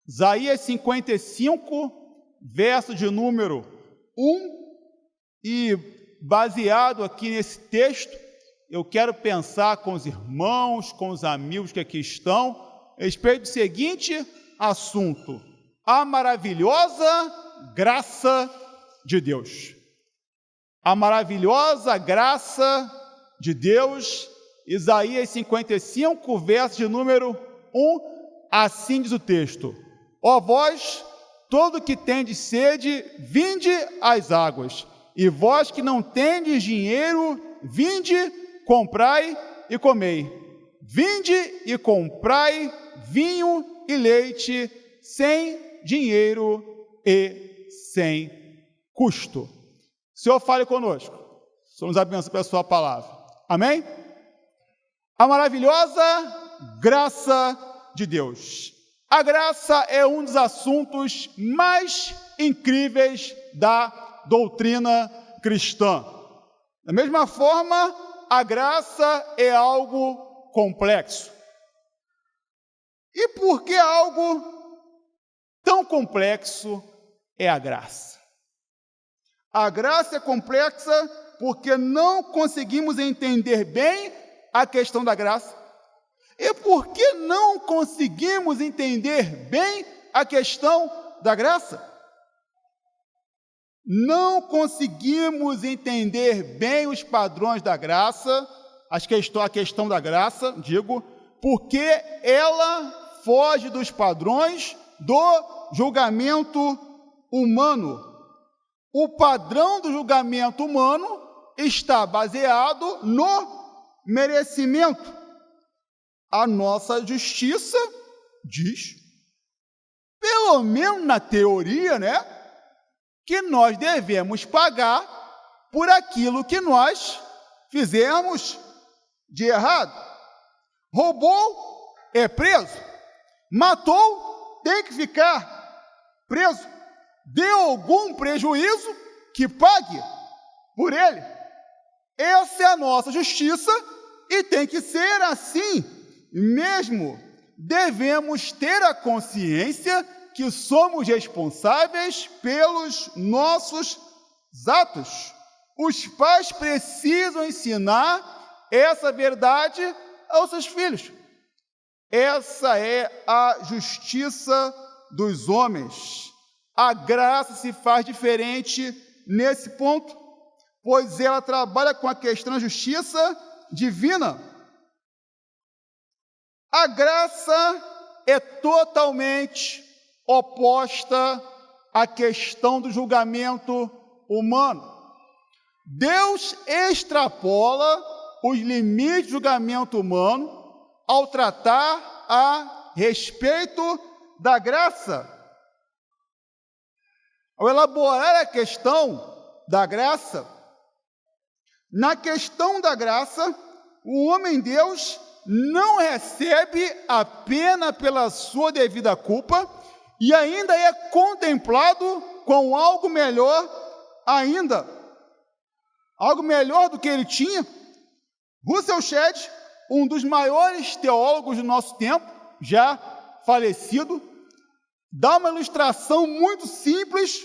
Isaías 55, verso de número 1, e baseado aqui nesse texto, eu quero pensar com os irmãos, com os amigos que aqui estão, a respeito do seguinte assunto: a maravilhosa graça de Deus. A maravilhosa graça de Deus. Isaías 55, verso de número 1, assim diz o texto: ó vós, todo que tendes sede, vinde às águas, e vós que não tendes dinheiro, vinde, comprai e comei. Vinde e comprai vinho e leite, sem dinheiro e sem custo. Senhor, fale conosco. O Senhor nos abençoe pela sua palavra. Amém? A maravilhosa graça de Deus. A graça é um dos assuntos mais incríveis da doutrina cristã. Da mesma forma, a graça é algo complexo. E por que algo tão complexo é a graça? A graça é complexa porque não conseguimos entender bem a questão da graça. E por que não conseguimos entender bem a questão da graça? Não conseguimos entender bem os padrões da graça, a questão da graça, porque ela foge dos padrões do julgamento humano. O padrão do julgamento humano está baseado no merecimento. A nossa justiça diz, pelo menos na teoria, que nós devemos pagar por aquilo que nós fizemos de errado. Roubou, é preso. Matou, tem que ficar preso. Deu algum prejuízo, que pague por ele. Essa é a nossa justiça e tem que ser assim mesmo. Devemos ter a consciência que somos responsáveis pelos nossos atos. Os pais precisam ensinar essa verdade aos seus filhos. Essa é a justiça dos homens. A graça se faz diferente nesse ponto, pois ela trabalha com a questão da justiça divina. A graça é totalmente oposta à questão do julgamento humano. Deus extrapola os limites do julgamento humano ao tratar a respeito da graça. Ao elaborar a questão da graça, na questão da graça, o homem-deus não recebe a pena pela sua devida culpa e ainda é contemplado com algo melhor ainda. Algo melhor do que ele tinha. Russell Shedd, um dos maiores teólogos do nosso tempo, já falecido, dá uma ilustração muito simples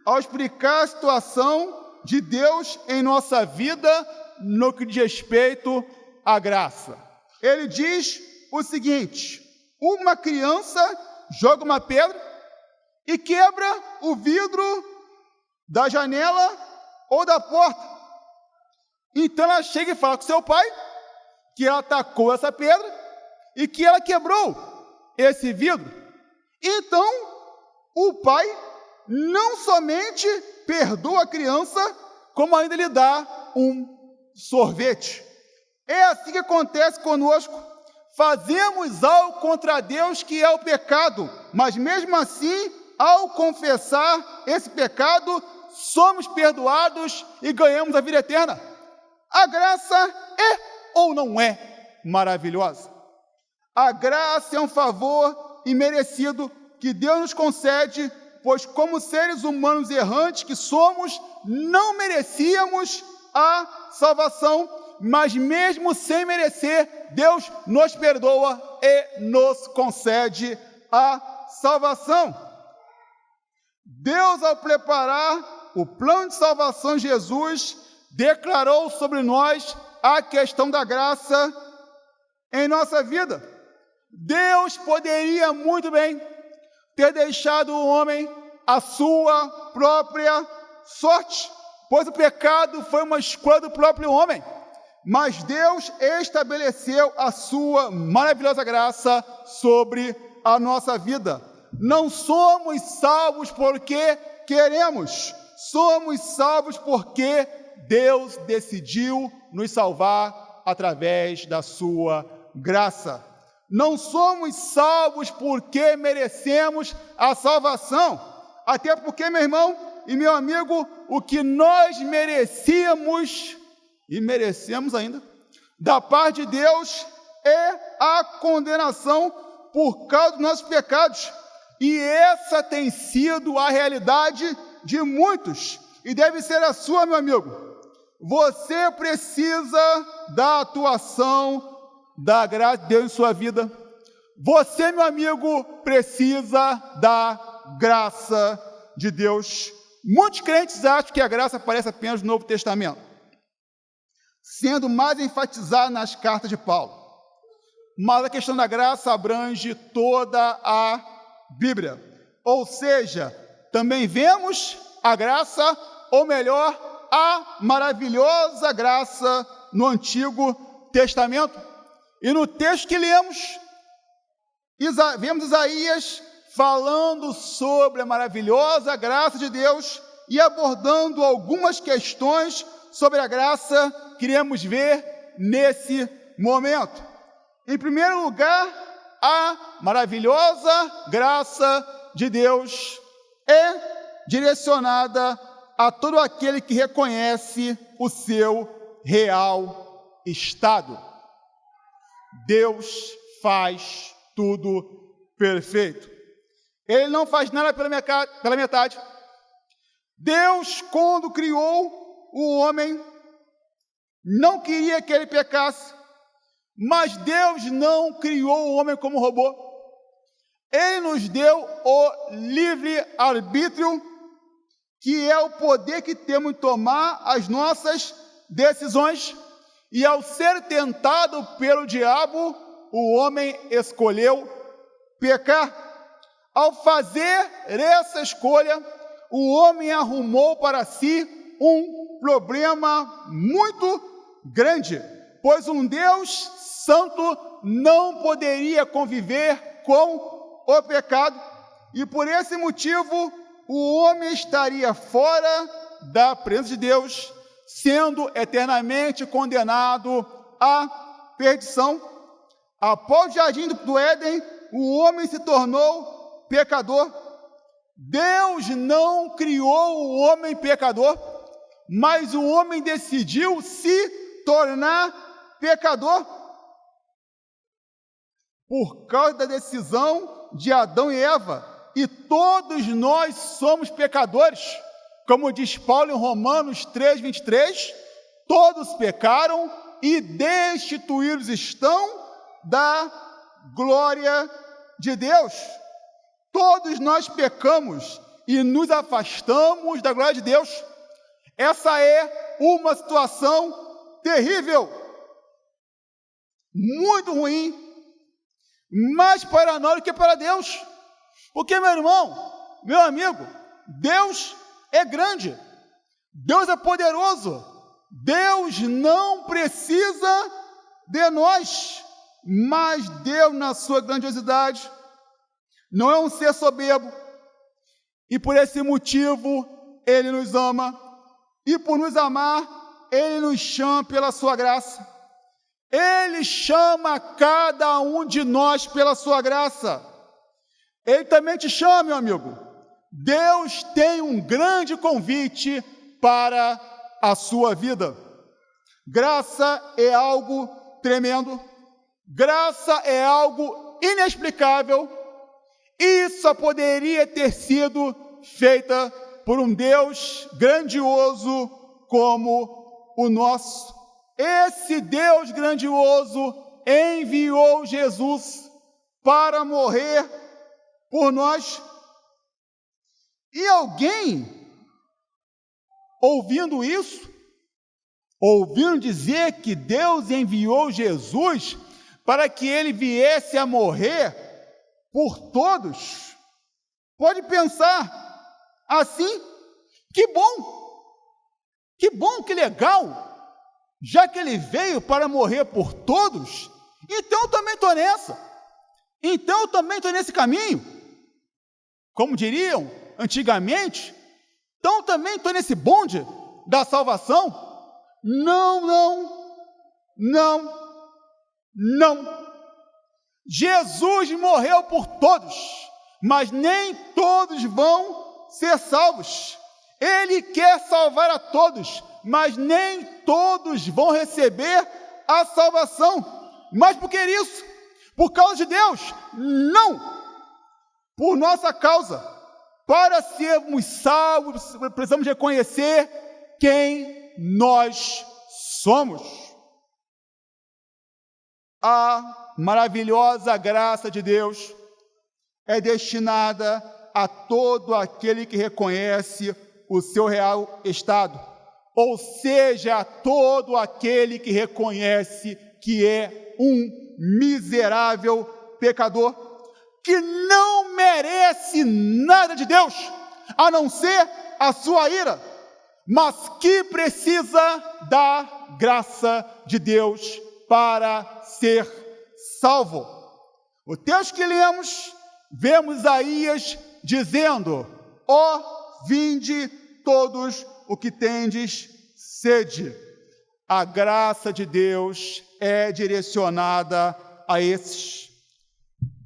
ao explicar a situação de Deus em nossa vida no que diz respeito à graça. Ele diz o seguinte: uma criança joga uma pedra e quebra o vidro da janela ou da porta. Então ela chega e fala com seu pai que ela atacou essa pedra e que ela quebrou esse vidro. Então o pai não somente perdoa a criança, como ainda lhe dá um sorvete. É assim que acontece conosco. Fazemos algo contra Deus que é o pecado, mas mesmo assim, ao confessar esse pecado, somos perdoados e ganhamos a vida eterna. A graça é ou não é maravilhosa? A graça é um favor imerecido que Deus nos concede, pois como seres humanos errantes que somos, não merecíamos a salvação, mas mesmo sem merecer, Deus nos perdoa e nos concede a salvação. Deus, ao preparar o plano de salvação de Jesus, declarou sobre nós a questão da graça em nossa vida. Deus poderia muito bem ter deixado o homem à sua própria sorte, pois o pecado foi uma escolha do próprio homem. Mas Deus estabeleceu a sua maravilhosa graça sobre a nossa vida. Não somos salvos porque queremos, somos salvos porque Deus decidiu nos salvar através da sua graça. Não somos salvos porque merecemos a salvação, até porque, meu irmão e meu amigo, o que nós merecíamos e merecemos ainda, da parte de Deus, é a condenação por causa dos nossos pecados. E essa tem sido a realidade de muitos, e deve ser a sua, meu amigo. Você precisa da atuação da graça de Deus em sua vida. Você, meu amigo, precisa da graça de Deus. Muitos crentes acham que a graça aparece apenas no Novo Testamento, sendo mais enfatizada nas cartas de Paulo. Mas a questão da graça abrange toda a Bíblia. Ou seja, também vemos a graça, ou melhor, a maravilhosa graça no Antigo Testamento. E no texto que lemos, vemos Isaías falando sobre a maravilhosa graça de Deus e abordando algumas questões sobre a graça que iremos ver nesse momento. Em primeiro lugar, a maravilhosa graça de Deus é direcionada a todo aquele que reconhece o seu real estado. Deus faz tudo perfeito. Ele não faz nada pela metade. Deus, quando criou o homem, não queria que ele pecasse, mas Deus não criou o homem como robô. Ele nos deu o livre-arbítrio, que é o poder que temos de tomar as nossas decisões. E ao ser tentado pelo diabo, o homem escolheu pecar. Ao fazer essa escolha, o homem arrumou para si um problema muito grande, pois um Deus santo não poderia conviver com o pecado, e por esse motivo o homem estaria fora da presença de Deus, sendo eternamente condenado à perdição. Após o jardim do Éden, o homem se tornou pecador. Deus não criou o homem pecador, mas o homem decidiu se tornar pecador por causa da decisão de Adão e Eva. E todos nós somos pecadores. Como diz Paulo em Romanos 3:23, todos pecaram e destituídos estão da glória de Deus. Todos nós pecamos e nos afastamos da glória de Deus. Essa é uma situação terrível, muito ruim, mais para nós do que para Deus. Porque, meu irmão, meu amigo, Deus é grande, Deus é poderoso, Deus não precisa de nós, mas Deus, na sua grandiosidade, não é um ser soberbo, e por esse motivo Ele nos ama, e por nos amar, Ele nos chama pela sua graça. Ele chama cada um de nós pela sua graça. Ele também te chama, meu amigo. Deus tem um grande convite para a sua vida. Graça é algo tremendo, graça é algo inexplicável, e só poderia ter sido feita por um Deus grandioso como o nosso. Esse Deus grandioso enviou Jesus para morrer por nós. E alguém, ouvindo isso, ouvindo dizer que Deus enviou Jesus para que ele viesse a morrer por todos, pode pensar assim: que bom, que legal, já que ele veio para morrer por todos, então eu também estou nessa, então eu também estou nesse caminho, como diriam antigamente, então eu também estou nesse bonde da salvação. Não. Jesus morreu por todos, mas nem todos vão ser salvos. Ele quer salvar a todos, mas nem todos vão receber a salvação. Mas por que isso? Por causa de Deus? Não! Por nossa causa. Para sermos salvos, precisamos reconhecer quem nós somos. A maravilhosa graça de Deus é destinada a todo aquele que reconhece o seu real estado, ou seja, a todo aquele que reconhece que é um miserável pecador, que não merece nada de Deus, a não ser a sua ira, mas que precisa da graça de Deus para ser salvo. O texto que lemos, vemos Isaías dizendo: ó, vinde todos o que tendes sede. A graça de Deus é direcionada a esses.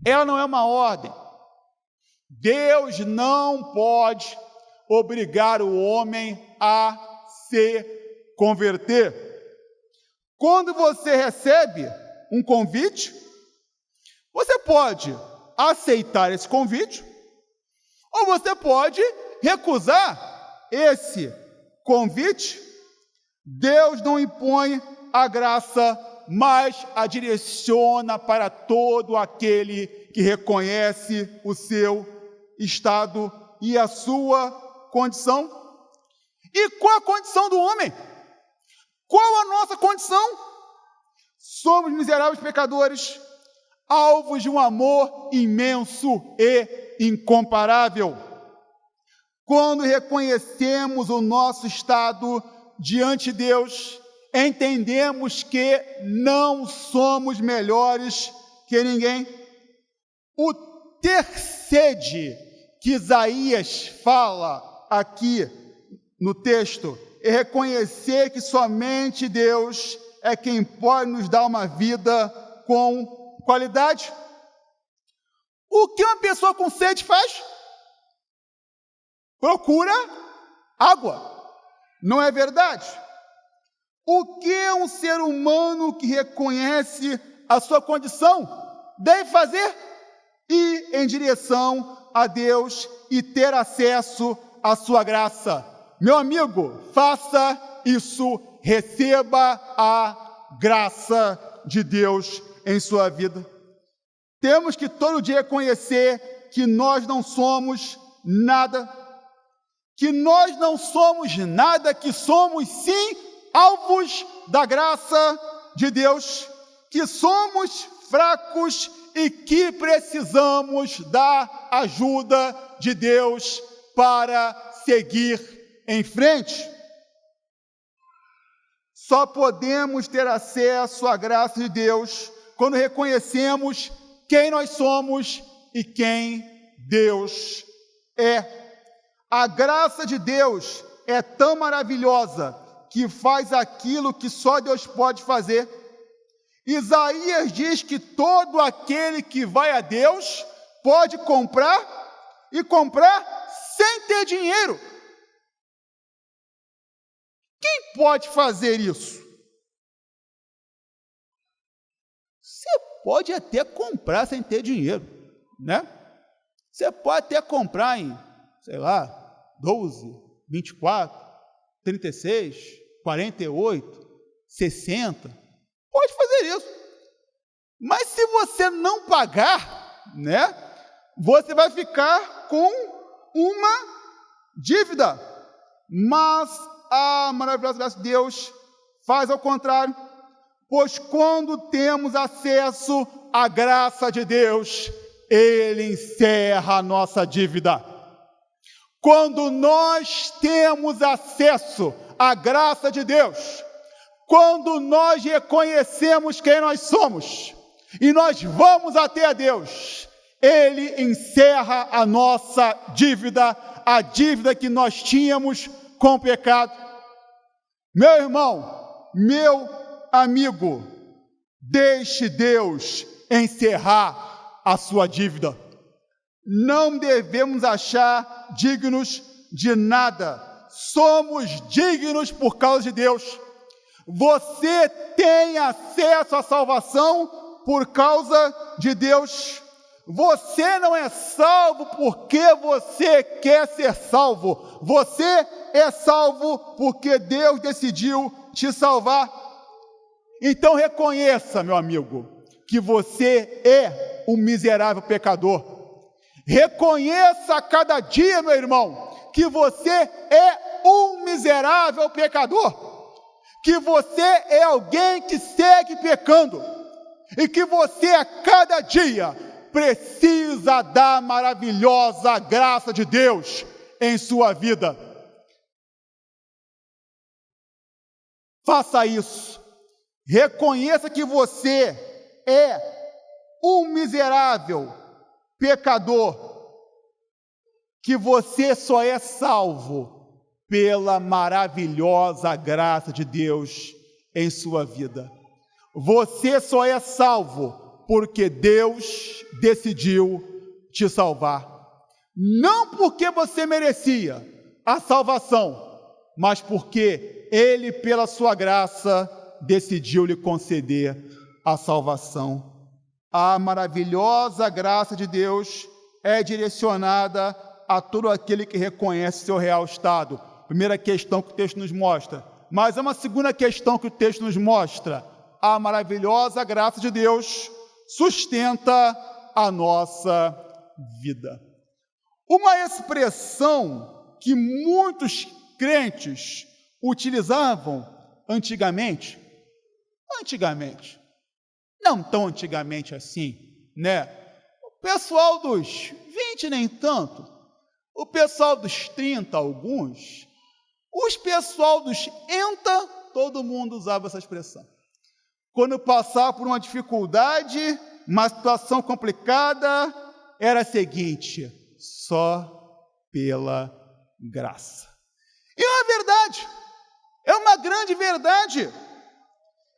Ela não é uma ordem. Deus não pode obrigar o homem a se converter. Quando você recebe um convite, você pode aceitar esse convite, ou você pode recusar esse convite. Deus não impõe a graça, mas a direciona para todo aquele que reconhece o seu estado e a sua condição. E qual a condição do homem? Qual a nossa condição? Somos miseráveis pecadores, alvos de um amor imenso e incomparável. Quando reconhecemos o nosso estado diante de Deus, entendemos que não somos melhores que ninguém. O ter sede que Isaías fala aqui no texto é reconhecer que somente Deus é quem pode nos dar uma vida com qualidade. O que uma pessoa com sede faz? Procura água. Não é verdade? O que um ser humano que reconhece a sua condição deve fazer? Ir em direção a Deus e ter acesso à sua graça. Meu amigo, faça isso, receba a graça de Deus em sua vida. Temos que todo dia reconhecer que nós não somos nada, que somos sim alvos da graça de Deus, que somos fracos e que precisamos da ajuda de Deus para seguir em frente. Só podemos ter acesso à graça de Deus quando reconhecemos quem nós somos e quem Deus é. A graça de Deus é tão maravilhosa que faz aquilo que só Deus pode fazer. Isaías diz que todo aquele que vai a Deus pode comprar e comprar sem ter dinheiro. Quem pode fazer isso? Você pode até comprar sem ter dinheiro, né? Você pode até comprar em, 12, 24, 36, 48, 60. Pode fazer isso. Mas se você não pagar, né? você vai ficar com uma dívida. Mas a maravilhosa graça de Deus faz ao contrário, pois quando temos acesso à graça de Deus, Ele encerra a nossa dívida. Quando nós temos acesso à graça de Deus, quando nós reconhecemos quem nós somos e nós vamos até a Deus, Ele encerra a nossa dívida, a dívida que nós tínhamos com o pecado. Meu irmão, meu amigo, deixe Deus encerrar a sua dívida. Não devemos achar dignos de nada. Somos dignos por causa de Deus. Você tem acesso à salvação por causa de Deus. Você não é salvo porque você quer ser salvo. Você é salvo porque Deus decidiu te salvar. Então reconheça, meu amigo, que você é um miserável pecador. Reconheça a cada dia, meu irmão, que você é um miserável pecador. Que você é alguém que segue pecando. E que você a cada dia precisa da maravilhosa graça de Deus em sua vida. Faça isso. Reconheça que você é um miserável pecador, que você só é salvo pela maravilhosa graça de Deus em sua vida. Você só é salvo porque Deus decidiu te salvar. Não porque você merecia a salvação, mas porque Ele, pela sua graça, decidiu lhe conceder a salvação. A maravilhosa graça de Deus é direcionada a todo aquele que reconhece seu real estado. Primeira questão que o texto nos mostra. Mas é uma segunda questão que o texto nos mostra. A maravilhosa graça de Deus sustenta a nossa vida. Uma expressão que muitos crentes utilizavam antigamente, não tão antigamente assim, né? O pessoal dos 20 nem tanto, o pessoal dos 30 alguns, os pessoal dos 30, todo mundo usava essa expressão. Quando passava por uma dificuldade, uma situação complicada, era a seguinte: só pela graça. E é uma verdade, é uma grande verdade.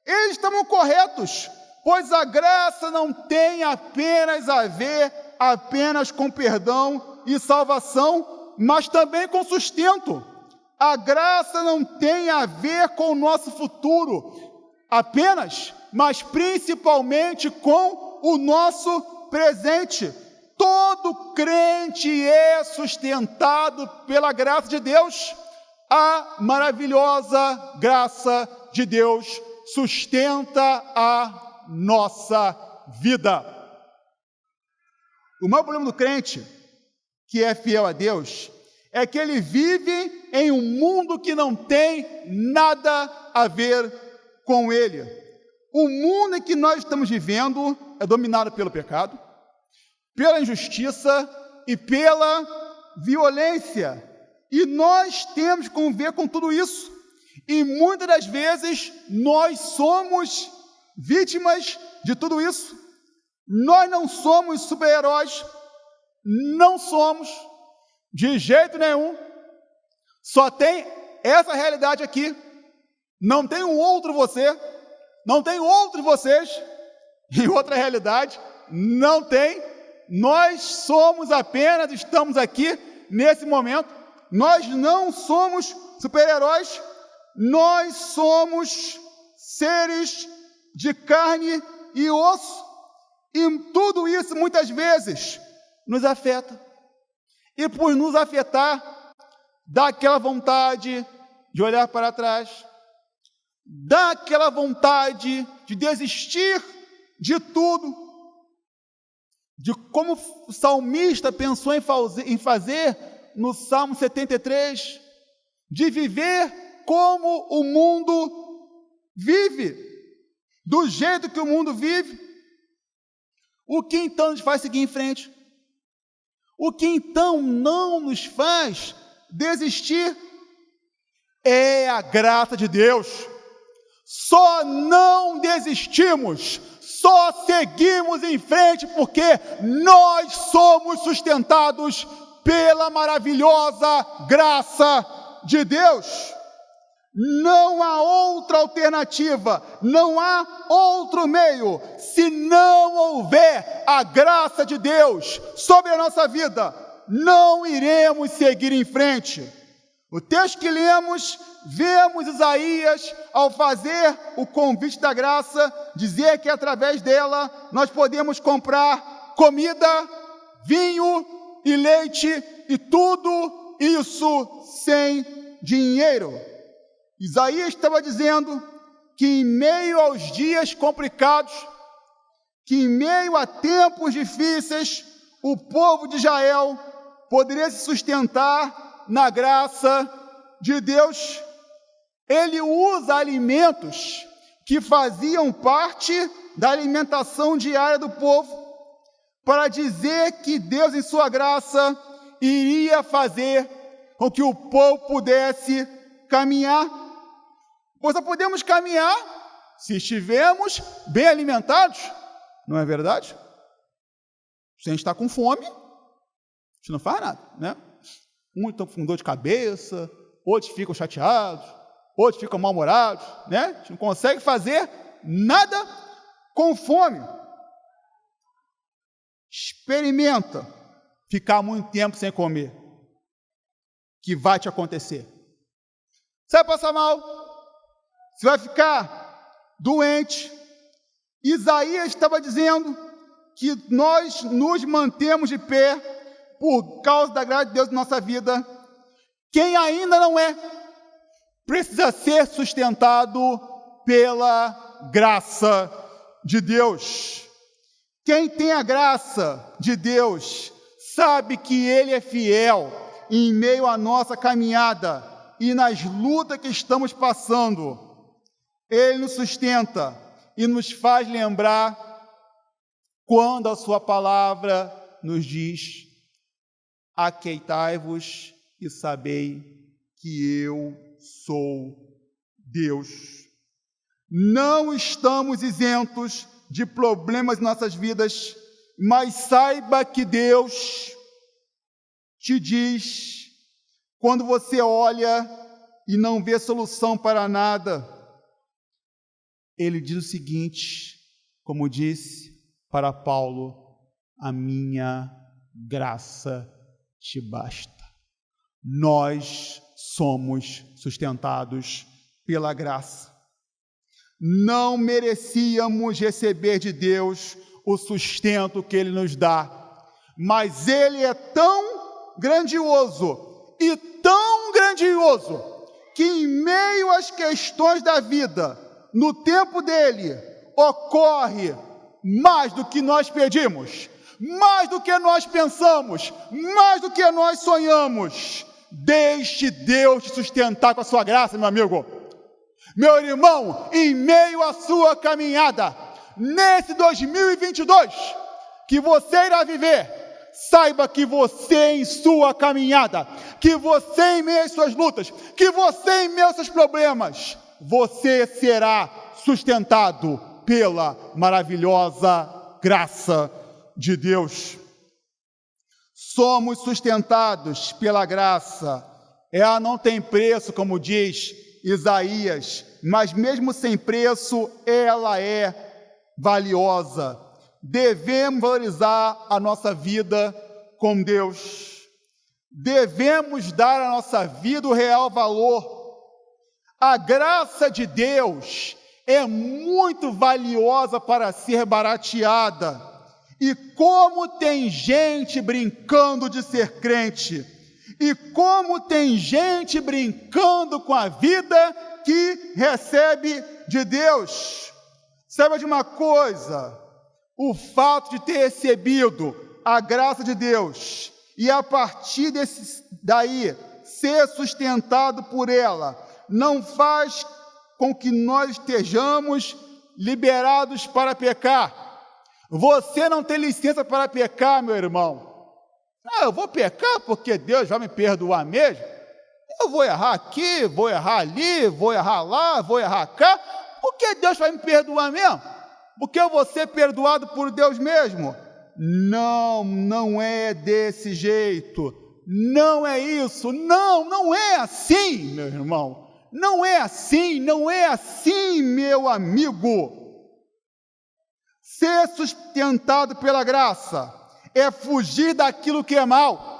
Eles estavam corretos, pois a graça não tem apenas a ver apenas com perdão e salvação, mas também com sustento. A graça não tem a ver com o nosso futuro apenas, mas principalmente com o nosso presente. Todo crente é sustentado pela graça de Deus. A maravilhosa graça de Deus sustenta a nossa vida. O maior problema do crente que é fiel a Deus é que ele vive em um mundo que não tem nada a ver com ele. O mundo em que nós estamos vivendo é dominado pelo pecado, pela injustiça e pela violência. E nós temos que conviver com tudo isso. E muitas das vezes nós somos vítimas de tudo isso. Nós não somos super-heróis, não somos, de jeito nenhum. Só tem essa realidade aqui. Não tem um outro você, não tem outro de vocês, em outra realidade, não tem. Nós somos apenas, estamos aqui nesse momento. Nós não somos super-heróis, nós somos seres de carne e osso, e tudo isso muitas vezes nos afeta. E por nos afetar, dá aquela vontade de olhar para trás, dá aquela vontade de desistir de tudo. de como o salmista pensou em fazer no Salmo 73, de viver como o mundo vive, do jeito que o mundo vive. O que então nos faz seguir em frente? O que então não nos faz desistir? É a graça de Deus. Só não desistimos, só seguimos em frente porque nós somos sustentados pela maravilhosa graça de Deus. Não há outra alternativa, não há outro meio. Se não houver a graça de Deus sobre a nossa vida, não iremos seguir em frente. O texto que lemos, vemos Isaías, ao fazer o convite da graça, dizer que através dela nós podemos comprar comida, vinho e leite e tudo isso sem dinheiro. Isaías estava dizendo que em meio aos dias complicados, que em meio a tempos difíceis, o povo de Israel poderia se sustentar na graça de Deus. Ele usa alimentos que faziam parte da alimentação diária do povo para dizer que Deus, em sua graça, iria fazer com que o povo pudesse caminhar. Pois só podemos caminhar se estivermos bem alimentados, não é verdade? Se a gente está com fome, a gente não faz nada, né? Uns estão com dor de cabeça, outros ficam chateados, outros ficam mal-humorados, né? A gente não consegue fazer nada com fome. Experimenta ficar muito tempo sem comer, que vai te acontecer. Você vai passar mal, você vai ficar doente. Isaías estava dizendo que nós nos mantemos de pé por causa da graça de Deus na nossa vida. Quem ainda não é, precisa ser sustentado pela graça de Deus. Quem tem a graça de Deus sabe que Ele é fiel em meio à nossa caminhada e nas lutas que estamos passando. Ele nos sustenta e nos faz lembrar quando a sua palavra nos diz: aqueitai-vos e sabei que eu sou Deus. Não estamos isentos de problemas em nossas vidas, mas saiba que Deus te diz, quando você olha e não vê solução para nada, Ele diz o seguinte, como disse para Paulo: a minha graça te basta. Nós somos sustentados pela graça. Não merecíamos receber de Deus o sustento que Ele nos dá, mas Ele é tão grandioso e tão grandioso que em meio às questões da vida, no tempo dele, ocorre mais do que nós pedimos, mais do que nós pensamos, mais do que nós sonhamos. Deixe Deus te sustentar com a sua graça, meu amigo. Meu irmão, em meio à sua caminhada, nesse 2022, que você irá viver, saiba que você em sua caminhada, que você em meio às suas lutas, que você em meio aos seus problemas, você será sustentado pela maravilhosa graça de Deus. Somos sustentados pela graça. Ela não tem preço, como diz Isaías, mas mesmo sem preço, ela é valiosa. Devemos valorizar a nossa vida com Deus. Devemos dar à nossa vida o real valor. A graça de Deus é muito valiosa para ser barateada. E como tem gente brincando de ser crente, e como tem gente brincando com a vida que recebe de Deus. Saiba de uma coisa: o fato de ter recebido a graça de Deus e a partir daí ser sustentado por ela, não faz com que nós estejamos liberados para pecar. Você não tem licença para pecar, meu irmão. Eu vou pecar porque Deus vai me perdoar mesmo. Eu vou errar aqui, vou errar ali, vou errar lá, vou errar cá. Por que Deus vai me perdoar mesmo? Porque eu vou ser perdoado por Deus mesmo? Não, não é desse jeito. Não é isso. Não, não é assim, meu irmão. Não é assim, não é assim, meu amigo. Ser sustentado pela graça é fugir daquilo que é mal.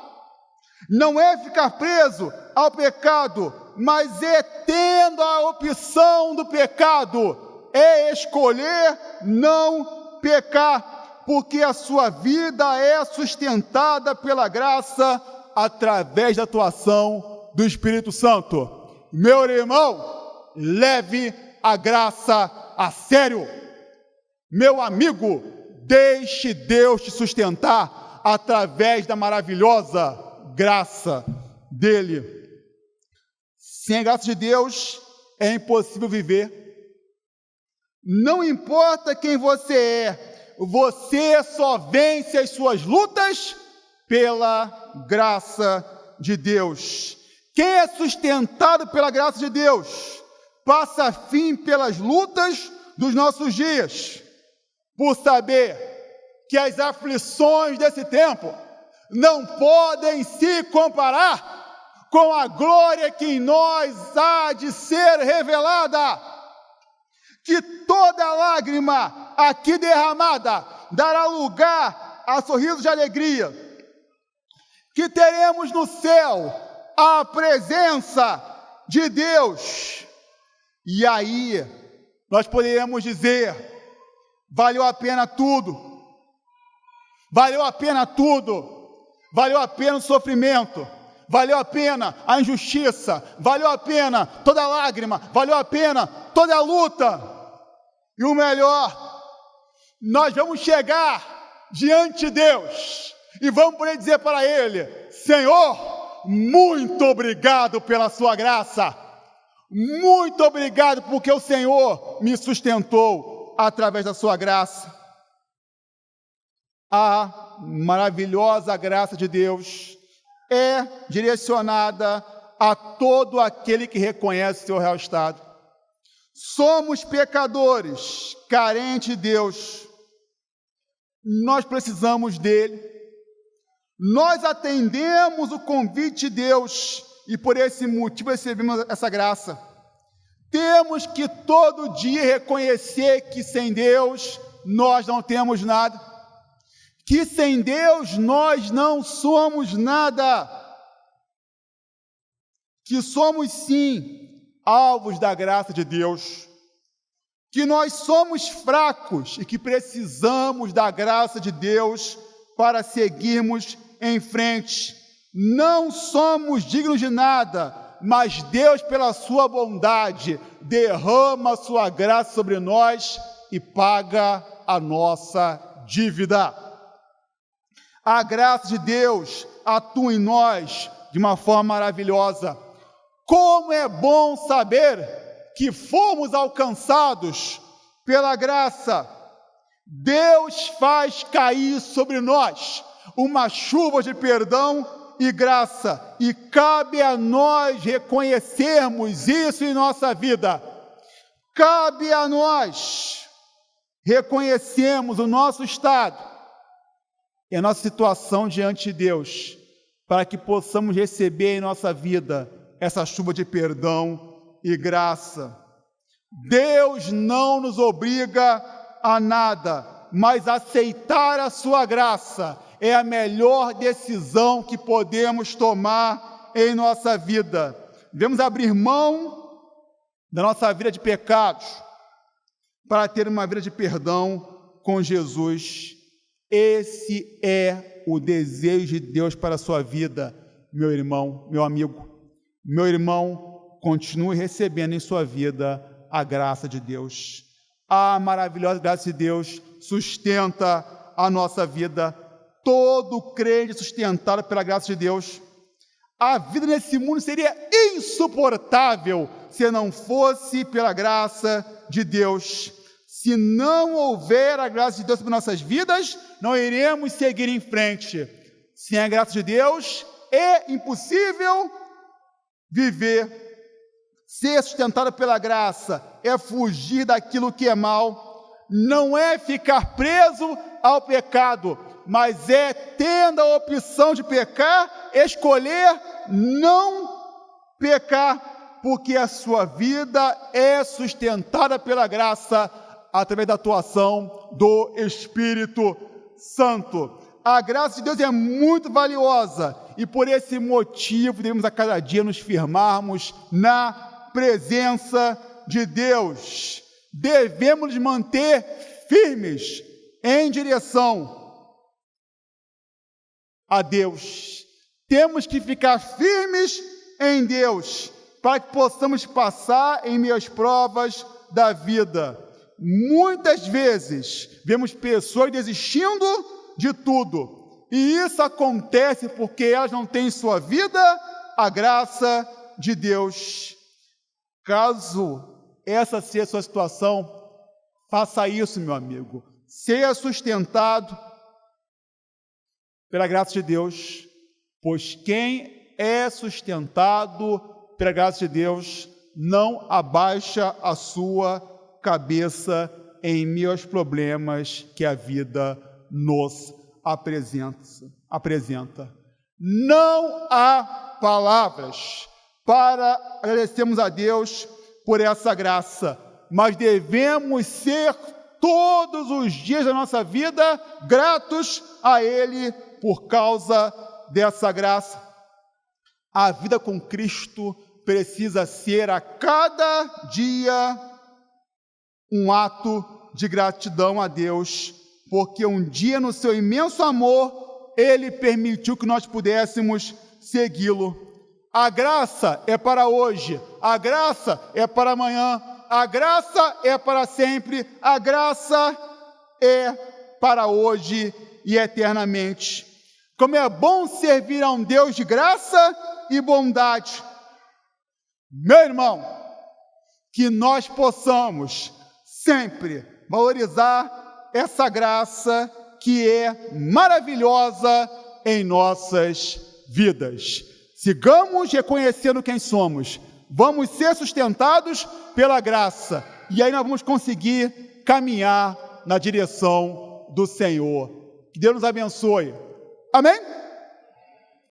Não é ficar preso ao pecado, mas é tendo a opção do pecado, é escolher não pecar, porque a sua vida é sustentada pela graça através da atuação do Espírito Santo. Meu irmão, leve a graça a sério. Meu amigo, deixe Deus te sustentar através da maravilhosa graça dele. Sem a graça de Deus é impossível viver. Não importa quem você só vence as suas lutas pela graça de Deus. Quem é sustentado pela graça de Deus passa fim pelas lutas dos nossos dias, por saber que as aflições desse tempo não podem se comparar com a glória que em nós há de ser revelada, que toda lágrima aqui derramada dará lugar a sorrisos de alegria, que teremos no céu a presença de Deus, e aí nós poderemos dizer: valeu a pena tudo, valeu a pena tudo, valeu a pena o sofrimento, valeu a pena a injustiça, valeu a pena toda a lágrima, valeu a pena toda a luta. E o melhor, nós vamos chegar diante de Deus e vamos poder dizer para Ele: Senhor, muito obrigado pela sua graça, muito obrigado porque o Senhor me sustentou através da sua graça. A maravilhosa graça de Deus é direcionada a todo aquele que reconhece seu real estado. Somos pecadores, carentes de Deus. Nós precisamos dele. Nós atendemos o convite de Deus e por esse motivo recebemos essa graça. Temos que todo dia reconhecer que sem Deus nós não temos nada, que sem Deus nós não somos nada, que somos sim alvos da graça de Deus, que nós somos fracos e que precisamos da graça de Deus para seguirmos em frente. Não somos dignos de nada, mas Deus, pela sua bondade, derrama a sua graça sobre nós e paga a nossa dívida. A graça de Deus atua em nós de uma forma maravilhosa. Como é bom saber que fomos alcançados pela graça. Deus faz cair sobre nós uma chuva de perdão e graça, e cabe a nós reconhecermos isso em nossa vida. Cabe a nós reconhecermos o nosso estado e a nossa situação diante de Deus, para que possamos receber em nossa vida essa chuva de perdão e graça. Deus não nos obriga a nada, mas aceitar a sua graça é a melhor decisão que podemos tomar em nossa vida. Devemos abrir mão da nossa vida de pecados para ter uma vida de perdão com Jesus. Esse é o desejo de Deus para a sua vida, meu irmão, meu amigo. Meu irmão, continue recebendo em sua vida a graça de Deus. A maravilhosa graça de Deus sustenta a nossa vida. Todo crente sustentado pela graça de Deus. A vida nesse mundo seria insuportável se não fosse pela graça de Deus. Se não houver a graça de Deus sobre nossas vidas, não iremos seguir em frente. Sem a graça de Deus, é impossível viver. Ser sustentado pela graça é fugir daquilo que é mal, não é ficar preso ao pecado, mas é, tendo a opção de pecar, escolher não pecar, porque a sua vida é sustentada pela graça através da atuação do Espírito Santo. A graça de Deus é muito valiosa e por esse motivo devemos a cada dia nos firmarmos na presença de Deus. Devemos nos manter firmes em direção a Deus. Temos que ficar firmes em Deus para que possamos passar em meio às provas da vida. Muitas vezes vemos pessoas desistindo de tudo, e isso acontece porque elas não têm em sua vida a graça de Deus. Caso essa seja a sua situação, faça isso, meu amigo. Seja sustentado pela graça de Deus, pois quem é sustentado pela graça de Deus não abaixa a sua cabeça em meio aos problemas que a vida nos apresenta. Não há palavras para agradecermos a Deus por essa graça, mas devemos ser todos os dias da nossa vida gratos a Ele por causa dessa graça. A vida com Cristo precisa ser a cada dia um ato de gratidão a Deus, porque um dia no seu imenso amor, Ele permitiu que nós pudéssemos segui-lo. A graça é para hoje, a graça é para amanhã, a graça é para sempre, a graça é para hoje e eternamente. Como é bom servir a um Deus de graça e bondade. Meu irmão, que nós possamos sempre valorizar essa graça que é maravilhosa em nossas vidas. Sigamos reconhecendo quem somos. Vamos ser sustentados pela graça. E aí nós vamos conseguir caminhar na direção do Senhor. Que Deus nos abençoe. Amém?